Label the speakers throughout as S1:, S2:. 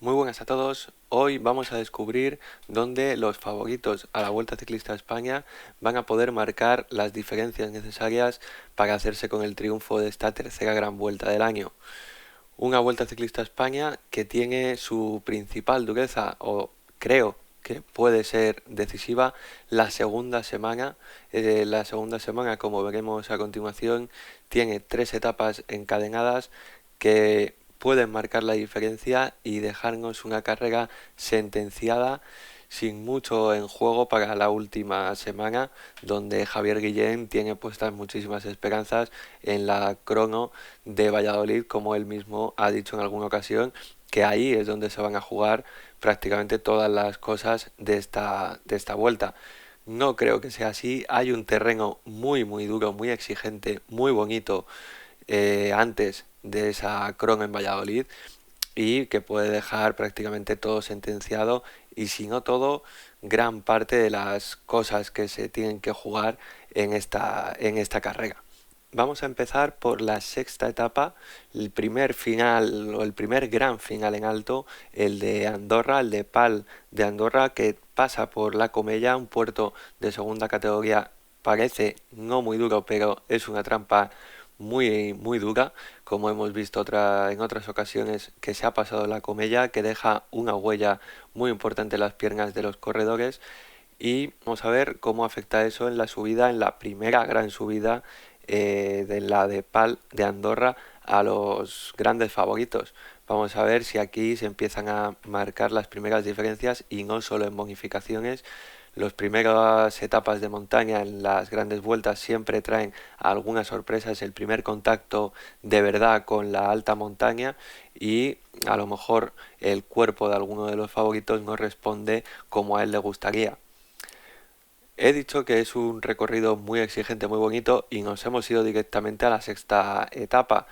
S1: Muy buenas a todos. Hoy vamos a descubrir dónde los favoritos a la Vuelta Ciclista a España van a poder marcar las diferencias necesarias para hacerse con el triunfo de esta tercera gran vuelta del año. Una Vuelta Ciclista a España que tiene su principal dureza, o creo que puede ser decisiva, la segunda semana. La segunda semana, como veremos a continuación, tiene 3 etapas encadenadas que pueden marcar la diferencia y dejarnos una carrera sentenciada sin mucho en juego para la última semana, donde Javier Guillén tiene puestas muchísimas esperanzas en la crono de Valladolid, como él mismo ha dicho en alguna ocasión, que ahí es donde se van a jugar prácticamente todas las cosas de esta vuelta. No creo que sea así. Hay un terreno muy duro, muy exigente, muy bonito antes de esa crono en Valladolid y que puede dejar prácticamente todo sentenciado y si no todo, gran parte de las cosas que se tienen que jugar en esta carrera. Vamos a empezar por la sexta etapa, el primer final o el primer gran final en alto, el de Andorra, el de Pal de Andorra, que pasa por La Comella, un puerto de segunda categoría. Parece no muy duro, pero es una trampa muy dura, como hemos visto en otras ocasiones que se ha pasado La Comella, que deja una huella muy importante en las piernas de los corredores. Y vamos a ver cómo afecta eso en la subida, en la primera gran subida de la de Pal de Andorra a los grandes favoritos. Vamos a ver si aquí se empiezan a marcar las primeras diferencias y no solo en bonificaciones. Las primeras etapas de montaña en las grandes vueltas siempre traen algunas sorpresas, el primer contacto de verdad con la alta montaña y a lo mejor el cuerpo de alguno de los favoritos no responde como a él le gustaría. He dicho que es un recorrido muy exigente, muy bonito y nos hemos ido directamente a la sexta etapa.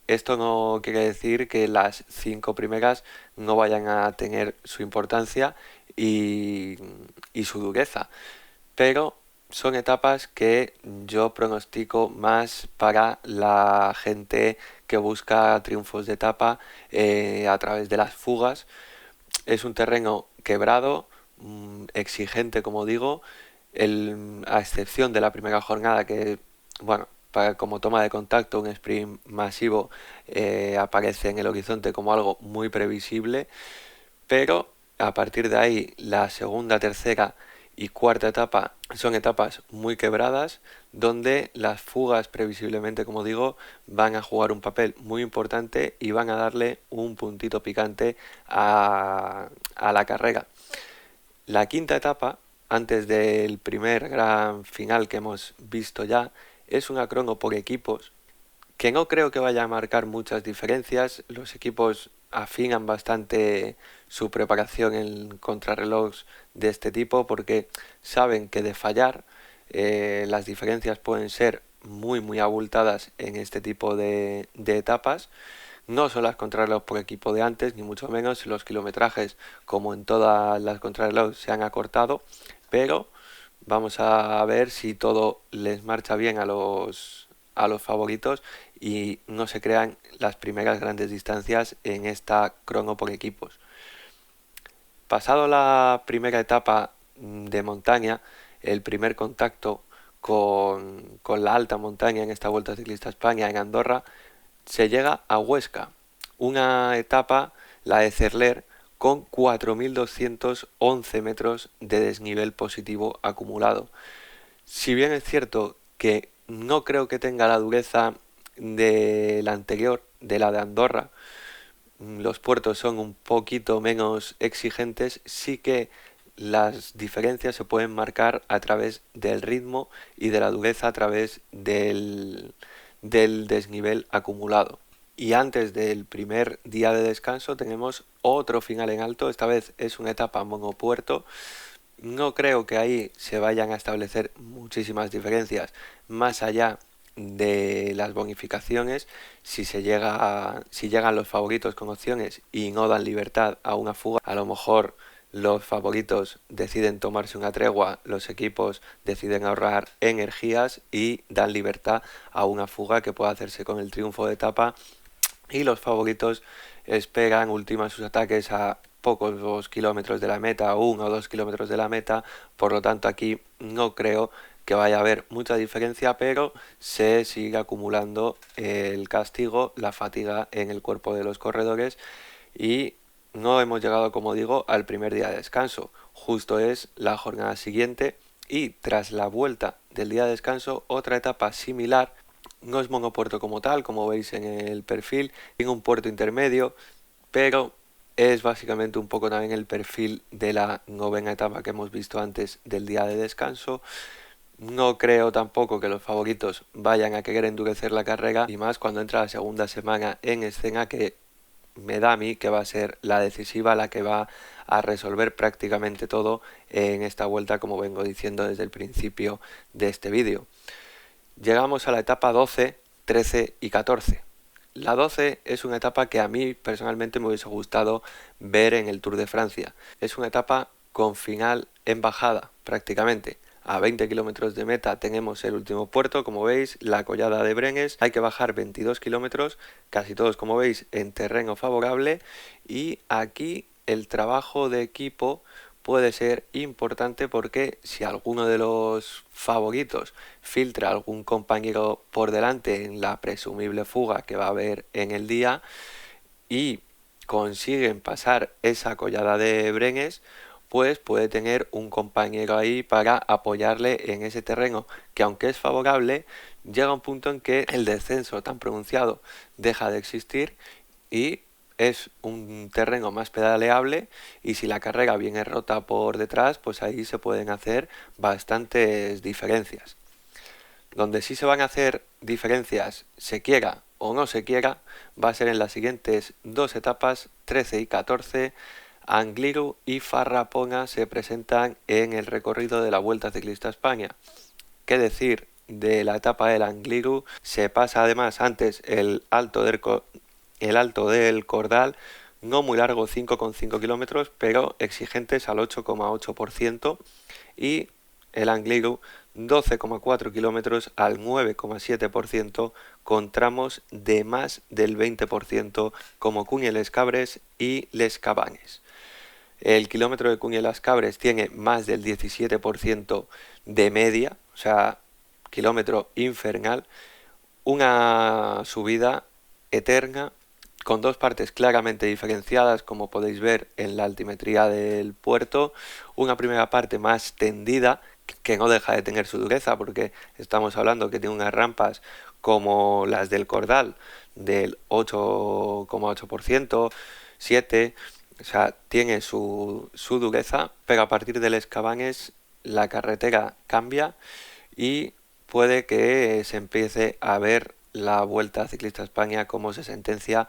S1: Esto no quiere decir que las 5 primeras no vayan a tener su importancia y, y su dureza, pero son etapas que yo pronostico más para la gente que busca triunfos de etapa a través de las fugas. Es un terreno quebrado, exigente como digo, a excepción de la primera jornada que, bueno, como toma de contacto un sprint masivo aparece en el horizonte como algo muy previsible, pero a partir de ahí la segunda, tercera y cuarta etapa son etapas muy quebradas donde las fugas previsiblemente, como digo, van a jugar un papel muy importante y van a darle un puntito picante a la carrera. La quinta etapa, antes del primer gran final que hemos visto ya, es una crono por equipos que no creo que vaya a marcar muchas diferencias. Los equipos afinan bastante su preparación en contrarrelojes de este tipo porque saben que de fallar las diferencias pueden ser muy abultadas en este tipo de etapas. No son las contrarreloj por equipo de antes, ni mucho menos los kilometrajes, como en todas las contrarreloj, se han acortado, pero vamos a ver si todo les marcha bien a los favoritos y no se crean las primeras grandes distancias en esta crono por equipos. Pasado la primera etapa de montaña, el primer contacto con la alta montaña en esta Vuelta Ciclista a España en Andorra, se llega a Huesca, una etapa, la de Cerler, con 4.211 metros de desnivel positivo acumulado. Si bien es cierto que no creo que tenga la dureza de la anterior, de la de Andorra, los puertos son un poquito menos exigentes, sí que las diferencias se pueden marcar a través del ritmo y de la dureza a través del desnivel acumulado. Y antes del primer día de descanso tenemos otro final en alto, esta vez es una etapa monopuerto. No creo que ahí se vayan a establecer muchísimas diferencias más allá de las bonificaciones. Si llegan los favoritos con opciones y no dan libertad a una fuga, a lo mejor los favoritos deciden tomarse una tregua, los equipos deciden ahorrar energías y dan libertad a una fuga que pueda hacerse con el triunfo de etapa y los favoritos esperan, ultiman sus ataques a pocos kilómetros de la meta, 1 o 2 kilómetros de la meta, por lo tanto aquí no creo que vaya a haber mucha diferencia, pero se sigue acumulando el castigo, la fatiga en el cuerpo de los corredores y no hemos llegado, como digo, al primer día de descanso, justo es la jornada siguiente y tras la vuelta del día de descanso otra etapa similar. No es monopuerto como tal, como veis en el perfil, tiene un puerto intermedio, pero es básicamente un poco también el perfil de la novena etapa que hemos visto antes del día de descanso. No creo tampoco que los favoritos vayan a querer endurecer la carrera y más cuando entra la segunda semana en escena, que me da a mí que va a ser la decisiva, la que va a resolver prácticamente todo en esta vuelta, como vengo diciendo desde el principio de este vídeo. Llegamos a la etapa 12, 13 y 14. La 12 es una etapa que a mí personalmente me hubiese gustado ver en el Tour de Francia. Es una etapa con final en bajada prácticamente. A 20 kilómetros de meta tenemos el último puerto, como veis, la collada de Brenes. Hay que bajar 22 kilómetros, casi todos como veis en terreno favorable, y aquí el trabajo de equipo puede ser importante porque si alguno de los favoritos filtra algún compañero por delante en la presumible fuga que va a haber en el día y consiguen pasar esa collada de Brenes, pues puede tener un compañero ahí para apoyarle en ese terreno que, aunque es favorable, llega un punto en que el descenso tan pronunciado deja de existir y es un terreno más pedaleable, y si la carrera viene rota por detrás, pues ahí se pueden hacer bastantes diferencias. Donde sí se van a hacer diferencias, se quiera o no se quiera, va a ser en las siguientes dos etapas, 13 y 14. Angliru y Farrapona se presentan en el recorrido de la Vuelta Ciclista a España. ¿Qué decir de la etapa del Angliru? Se pasa además antes el Alto del Cordal, no muy largo, 5,5 kilómetros, pero exigentes al 8,8%, y el Angliru 12,4 kilómetros al 9,7%, con tramos de más del 20% como Cunya Les Cabres y Les Cabanes. El kilómetro de Cunya Las Cabres tiene más del 17% de media, o sea, kilómetro infernal, una subida eterna con dos partes claramente diferenciadas, como podéis ver en la altimetría del puerto. Una primera parte más tendida, que no deja de tener su dureza, porque estamos hablando que tiene unas rampas como las del Cordal del 8,8%, 7%, o sea, tiene su dureza, pero a partir del Escabanes la carretera cambia y puede que se empiece a ver la Vuelta Ciclista a España como se sentencia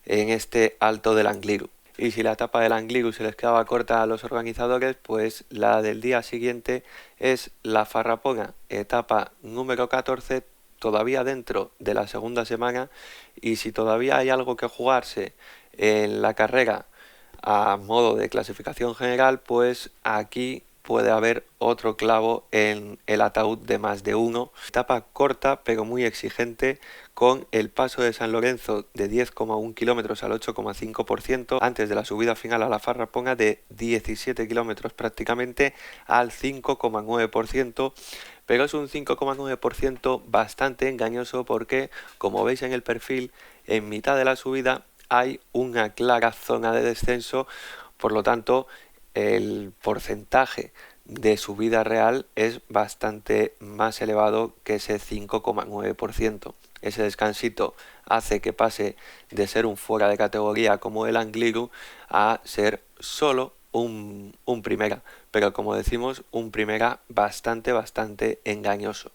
S1: en este Alto del Angliru. Y si la etapa del Angliru se les quedaba corta a los organizadores, pues la del día siguiente es la Farrapona, etapa número 14, todavía dentro de la segunda semana, y si todavía hay algo que jugarse en la carrera a modo de clasificación general, pues aquí puede haber otro clavo en el ataúd de más de uno. Etapa corta pero muy exigente, con el paso de San Lorenzo de 10,1 kilómetros al 8,5%, antes de la subida final a la Farrapona de 17 kilómetros prácticamente al 5,9%, pero es un 5,9% bastante engañoso porque, como veis en el perfil, en mitad de la subida hay una clara zona de descenso, por lo tanto el porcentaje de subida real es bastante más elevado que ese 5,9%. Ese descansito hace que pase de ser un fuera de categoría como el Angliru a ser solo un primera, pero como decimos, un primera bastante engañoso.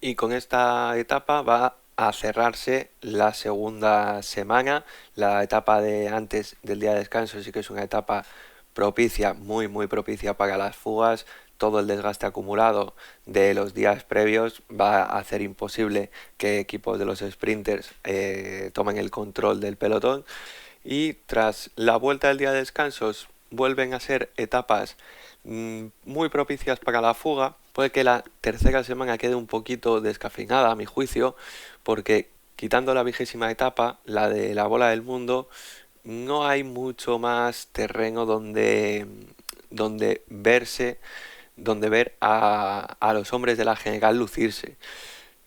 S1: Y con esta etapa va a cerrarse la segunda semana. La etapa de antes del día de descanso sí que es una etapa propicia, muy propicia para las fugas. Todo el desgaste acumulado de los días previos va a hacer imposible que equipos de los sprinters tomen el control del pelotón, y tras la vuelta del día de descansos vuelven a ser etapas muy propicias para la fuga. Puede que la tercera semana quede un poquito descafeinada a mi juicio, porque Quitando la 20ª etapa, la de la Bola del Mundo, no hay mucho más terreno donde ver a los hombres de la general lucirse.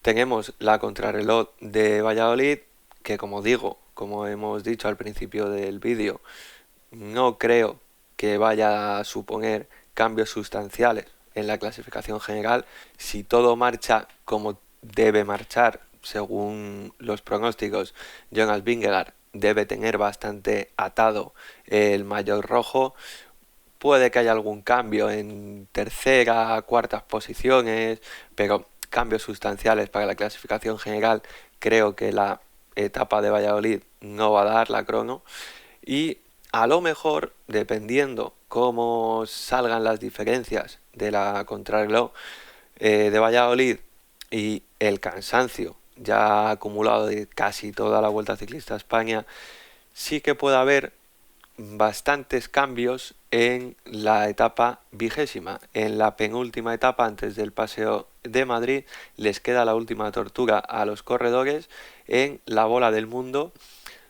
S1: Tenemos la contrarreloj de Valladolid, que como digo, como hemos dicho al principio del vídeo, no creo que vaya a suponer cambios sustanciales en la clasificación general. Si todo marcha como debe marchar, según los pronósticos, Jonas Vingegaard debe tener bastante atado el maillot rojo. Puede que haya algún cambio en tercera, cuartas posiciones, pero cambios sustanciales para la clasificación general creo que la etapa de Valladolid no va a dar la crono. Y a lo mejor, dependiendo cómo salgan las diferencias de la contrarreloj de Valladolid y el cansancio ya acumulado de casi toda la Vuelta Ciclista a España, sí que puede haber bastantes cambios en la etapa 20ª. En la penúltima etapa, antes del Paseo de Madrid, les queda la última tortura a los corredores en la Bola del Mundo.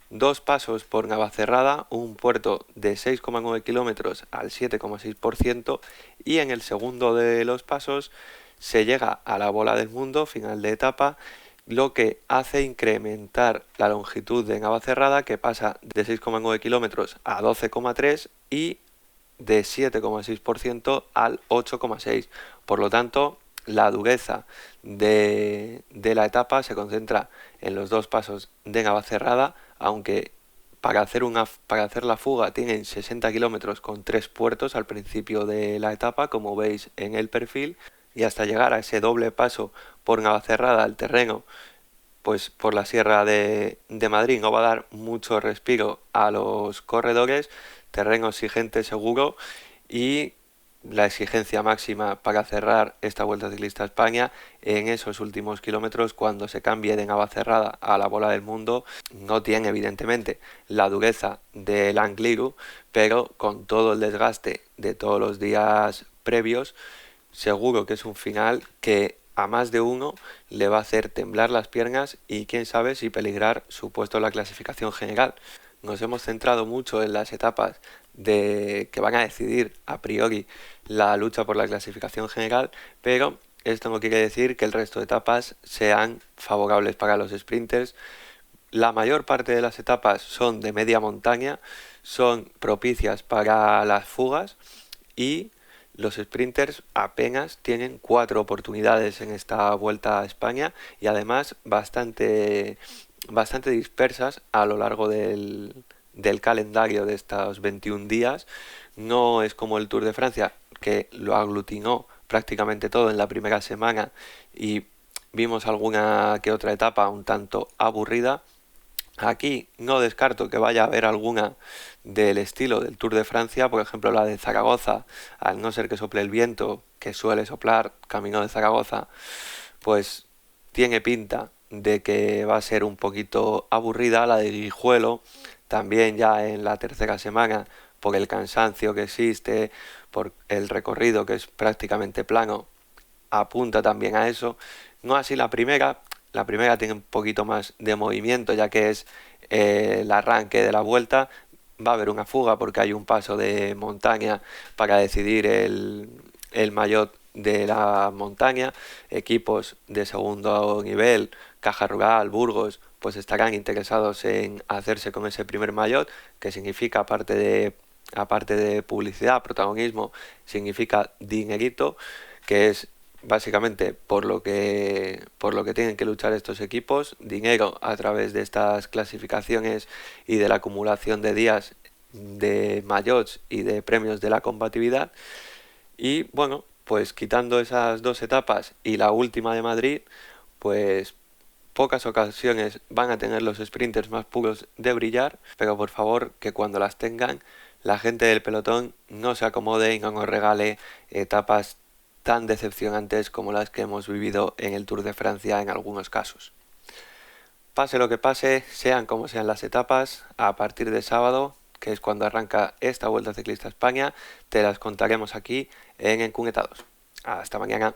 S1: 2 pasos por Navacerrada, un puerto de 6,9 kilómetros al 7,6%, y en el segundo de los pasos se llega a la Bola del Mundo, final de etapa, lo que hace incrementar la longitud de Navacerrada, que pasa de 6,9 kilómetros a 12,3 y de 7,6% al 8,6%. Por lo tanto, la dureza de la etapa se concentra en los 2 pasos de Navacerrada, aunque para hacer la fuga tienen 60 kilómetros con 3 puertos al principio de la etapa, como veis en el perfil, y hasta llegar a ese doble paso por Navacerrada al terreno, pues por la Sierra de Madrid, no va a dar mucho respiro a los corredores, terreno exigente seguro, y la exigencia máxima para cerrar esta Vuelta Ciclista a España en esos últimos kilómetros, cuando se cambie de Navacerrada a la Bola del Mundo. No tiene evidentemente la dureza del Angliru, pero con todo el desgaste de todos los días previos, seguro que es un final que a más de uno le va a hacer temblar las piernas y quién sabe si peligrar su puesto en la clasificación general. Nos hemos centrado mucho en las etapas que van a decidir a priori la lucha por la clasificación general, pero esto no quiere decir que el resto de etapas sean favorables para los sprinters. La mayor parte de las etapas son de media montaña, son propicias para las fugas, y los sprinters apenas tienen 4 oportunidades en esta Vuelta a España, y además bastante dispersas a lo largo del calendario de estos 21 días. No es como el Tour de Francia, que lo aglutinó prácticamente todo en la primera semana y vimos alguna que otra etapa un tanto aburrida. Aquí no descarto que vaya a haber alguna del estilo del Tour de Francia, por ejemplo la de Zaragoza, al no ser que sople el viento, que suele soplar camino de Zaragoza, pues tiene pinta de que va a ser un poquito aburrida. La de Guijuelo, también ya en la tercera semana, por el cansancio que existe, por el recorrido que es prácticamente plano, apunta también a eso. No así la primera tiene un poquito más de movimiento, ya que es el arranque de la vuelta. Va a haber una fuga porque hay un paso de montaña para decidir el maillot de la montaña. Equipos de segundo nivel, Caja Rural, Burgos, pues estarán interesados en hacerse con ese primer maillot, que significa, aparte de publicidad, protagonismo, significa dinerito, que es básicamente por lo que tienen que luchar estos equipos: dinero a través de estas clasificaciones y de la acumulación de días de maillots y de premios de la combatividad. Y bueno, pues quitando esas 2 etapas y la última de Madrid, pues pocas ocasiones van a tener los sprinters más puros de brillar, pero por favor que cuando las tengan, la gente del pelotón no se acomode y no nos regale etapas tan decepcionantes como las que hemos vivido en el Tour de Francia en algunos casos. Pase lo que pase, sean como sean las etapas, a partir de sábado, que es cuando arranca esta Vuelta Ciclista a España, te las contaremos aquí en Encunetados. Hasta mañana.